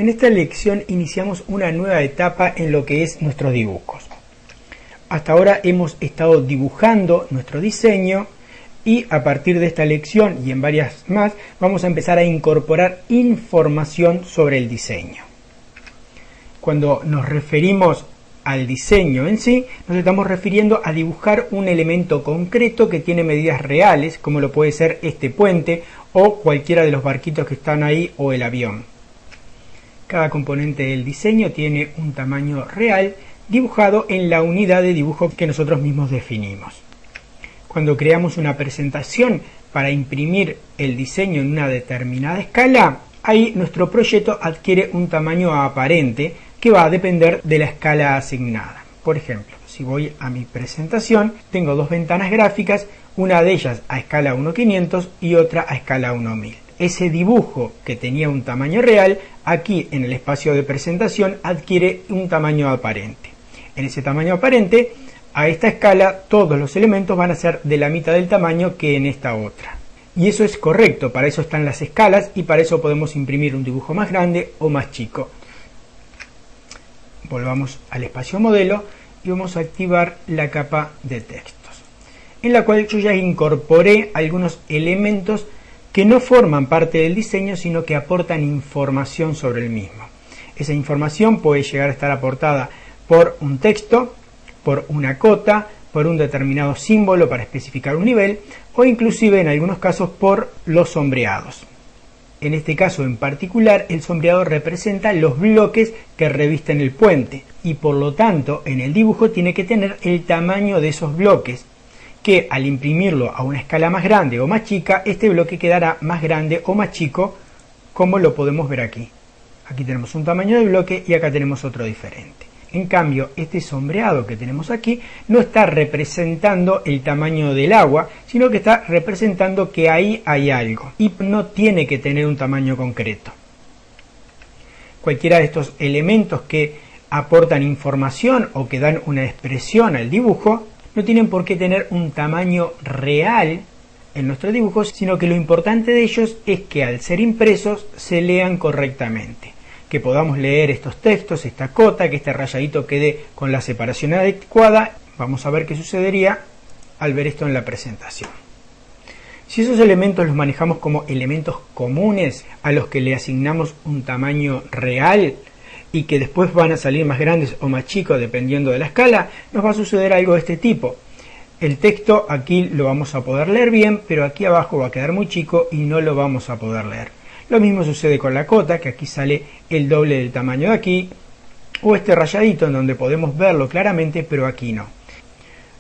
En esta lección iniciamos una nueva etapa en lo que es nuestros dibujos. Hasta ahora hemos estado dibujando nuestro diseño y a partir de esta lección y en varias más vamos a empezar a incorporar información sobre el diseño. Cuando nos referimos al diseño en sí, nos estamos refiriendo a dibujar un elemento concreto que tiene medidas reales, como lo puede ser este puente o cualquiera de los barquitos que están ahí o el avión. Cada componente del diseño tiene un tamaño real dibujado en la unidad de dibujo que nosotros mismos definimos. Cuando creamos una presentación para imprimir el diseño en una determinada escala, ahí nuestro proyecto adquiere un tamaño aparente que va a depender de la escala asignada. Por ejemplo, si voy a mi presentación, tengo dos ventanas gráficas, una de ellas a escala 1.500 y otra a escala 1.1000. Ese dibujo que tenía un tamaño real, aquí en el espacio de presentación adquiere un tamaño aparente. En ese tamaño aparente, a esta escala, todos los elementos van a ser de la mitad del tamaño que en esta otra. Y eso es correcto, para eso están las escalas y para eso podemos imprimir un dibujo más grande o más chico. Volvamos al espacio modelo y vamos a activar la capa de textos, en la cual yo ya incorporé algunos elementos que no forman parte del diseño, sino que aportan información sobre el mismo. Esa información puede llegar a estar aportada por un texto, por una cota, por un determinado símbolo para especificar un nivel, o inclusive en algunos casos por los sombreados. En este caso en particular, el sombreado representa los bloques que revisten el puente, y por lo tanto en el dibujo tiene que tener el tamaño de esos bloques, que al imprimirlo a una escala más grande o más chica, este bloque quedará más grande o más chico, como lo podemos ver aquí. Aquí tenemos un tamaño de bloque y acá tenemos otro diferente. En cambio, este sombreado que tenemos aquí no está representando el tamaño del agua, sino que está representando que ahí hay algo y no tiene que tener un tamaño concreto. Cualquiera de estos elementos que aportan información o que dan una expresión al dibujo no tienen por qué tener un tamaño real en nuestros dibujos, sino que lo importante de ellos es que al ser impresos se lean correctamente, que podamos leer estos textos, esta cota, que este rayadito quede con la separación adecuada. Vamos a ver qué sucedería al ver esto en la presentación. Si esos elementos los manejamos como elementos comunes a los que le asignamos un tamaño real y que después van a salir más grandes o más chicos dependiendo de la escala, nos va a suceder algo de este tipo. El texto aquí lo vamos a poder leer bien, pero aquí abajo va a quedar muy chico y no lo vamos a poder leer. Lo mismo sucede con la cota, que aquí sale el doble del tamaño de aquí, o este rayadito en donde podemos verlo claramente, pero aquí no.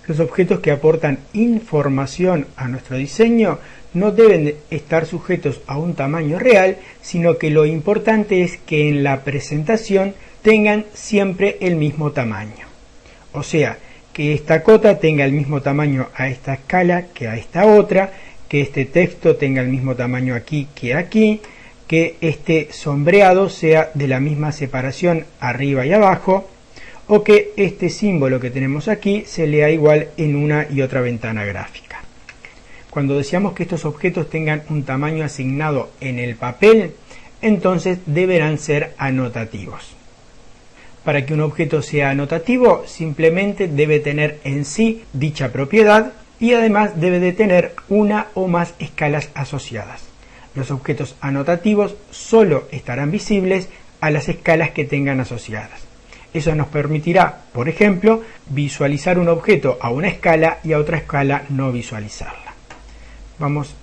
Los objetos que aportan información a nuestro diseño no deben estar sujetos a un tamaño real, sino que lo importante es que en la presentación tengan siempre el mismo tamaño. O sea, que esta cota tenga el mismo tamaño a esta escala que a esta otra, que este texto tenga el mismo tamaño aquí que aquí, que este sombreado sea de la misma separación arriba y abajo, o que este símbolo que tenemos aquí se lea igual en una y otra ventana gráfica. Cuando deseamos que estos objetos tengan un tamaño asignado en el papel, entonces deberán ser anotativos. Para que un objeto sea anotativo, simplemente debe tener en sí dicha propiedad y además debe de tener una o más escalas asociadas. Los objetos anotativos solo estarán visibles a las escalas que tengan asociadas. Eso nos permitirá, por ejemplo, visualizar un objeto a una escala y a otra escala no visualizarla. Vamos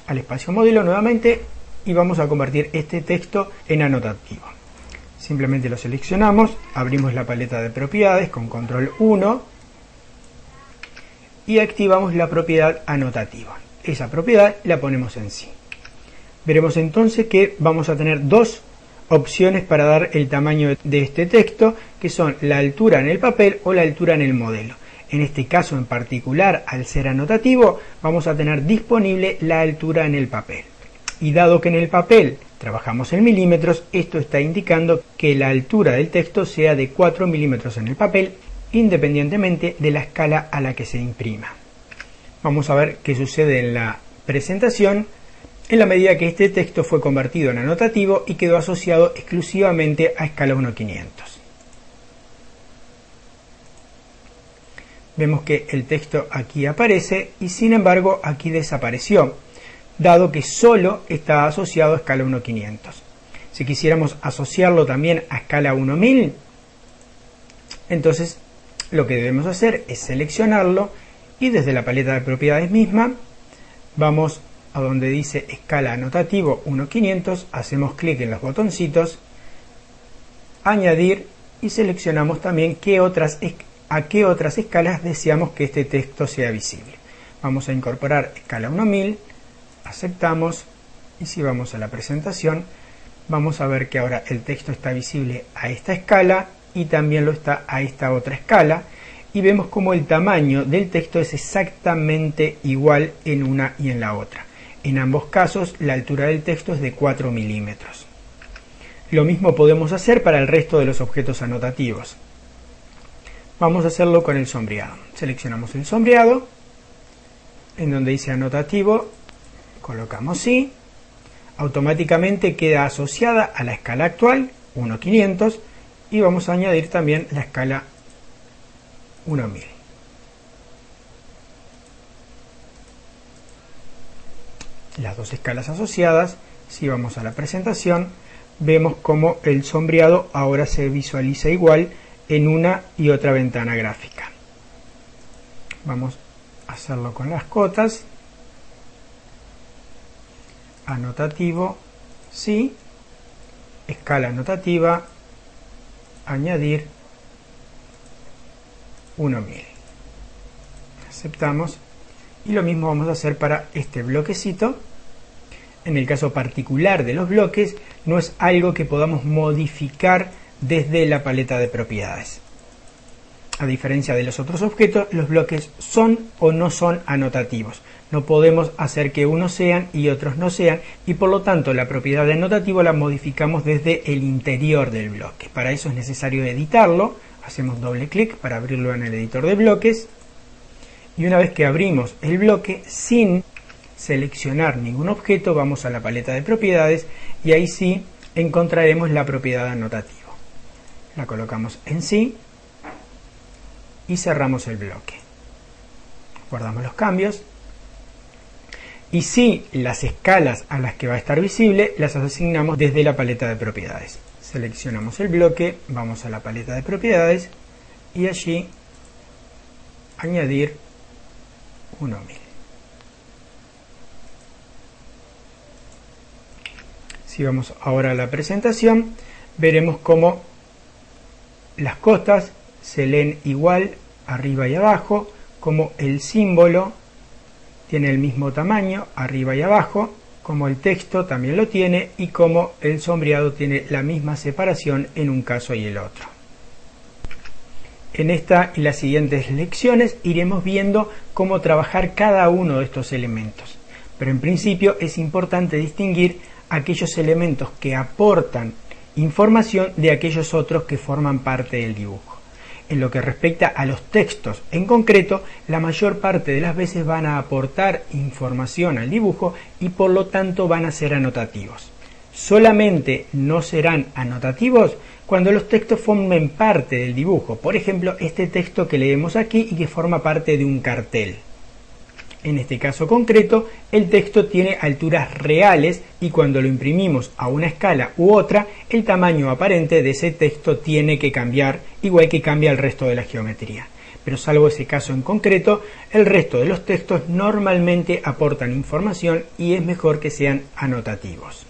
al espacio modelo nuevamente y vamos a convertir este texto en anotativo. Simplemente lo seleccionamos, abrimos la paleta de propiedades con control 1 y activamos la propiedad anotativa. Esa propiedad la ponemos en sí. Veremos entonces que vamos a tener dos opciones para dar el tamaño de este texto, que son la altura en el papel o la altura en el modelo. En este caso en particular, al ser anotativo, vamos a tener disponible la altura en el papel. Y dado que en el papel trabajamos en milímetros, esto está indicando que la altura del texto sea de 4 milímetros en el papel, independientemente de la escala a la que se imprima. Vamos a ver qué sucede en la presentación en la medida que este texto fue convertido en anotativo y quedó asociado exclusivamente a escala 1.500. Vemos que el texto aquí aparece y sin embargo aquí desapareció, dado que solo está asociado a escala 1.500. Si quisiéramos asociarlo también a escala 1.1000, entonces lo que debemos hacer es seleccionarlo y desde la paleta de propiedades misma vamos a donde dice escala anotativo 1.500, hacemos clic en los botoncitos, añadir y seleccionamos también a qué otras escalas deseamos que este texto sea visible. Vamos a incorporar escala 1.1000, aceptamos y si vamos a la presentación vamos a ver que ahora el texto está visible a esta escala y también lo está a esta otra escala y vemos como el tamaño del texto es exactamente igual en una y en la otra. En ambos casos la altura del texto es de 4 milímetros. Lo mismo podemos hacer para el resto de los objetos anotativos. Vamos a hacerlo con el sombreado. Seleccionamos el sombreado, en donde dice anotativo, colocamos sí, automáticamente queda asociada a la escala actual, 1.500, y vamos a añadir también la escala 1.1000. Las dos escalas asociadas, si vamos a la presentación, vemos como el sombreado ahora se visualiza igual en una y otra ventana gráfica. Vamos a hacerlo con las cotas. Anotativo, sí, escala anotativa, añadir 1.1000. Aceptamos y lo mismo vamos a hacer para este bloquecito. En el caso particular de los bloques, no es algo que podamos modificar desde la paleta de propiedades. A diferencia de los otros objetos, los bloques son o no son anotativos. No podemos hacer que unos sean y otros no sean, y por lo tanto la propiedad de anotativo la modificamos desde el interior del bloque. Para eso es necesario editarlo. Hacemos doble clic para abrirlo en el editor de bloques. Y una vez que abrimos el bloque, sin seleccionar ningún objeto, vamos a la paleta de propiedades y ahí sí encontraremos la propiedad anotativo. La colocamos en sí y cerramos el bloque. Guardamos los cambios y sí, las escalas a las que va a estar visible las asignamos desde la paleta de propiedades. Seleccionamos el bloque, vamos a la paleta de propiedades y allí añadir 1.1000. Si vamos ahora a la presentación, veremos cómo las cotas se leen igual arriba y abajo, como el símbolo tiene el mismo tamaño arriba y abajo, como el texto también lo tiene y como el sombreado tiene la misma separación en un caso y el otro. En esta y las siguientes lecciones iremos viendo cómo trabajar cada uno de estos elementos, pero en principio es importante distinguir aquellos elementos que aportan información de aquellos otros que forman parte del dibujo. En lo que respecta a los textos en concreto, la mayor parte de las veces van a aportar información al dibujo y por lo tanto van a ser anotativos. Solamente no serán anotativos cuando los textos formen parte del dibujo. Por ejemplo, este texto que leemos aquí y que forma parte de un cartel. En este caso concreto, el texto tiene alturas reales y cuando lo imprimimos a una escala u otra, el tamaño aparente de ese texto tiene que cambiar, igual que cambia el resto de la geometría. Pero salvo ese caso en concreto, el resto de los textos normalmente aportan información y es mejor que sean anotativos.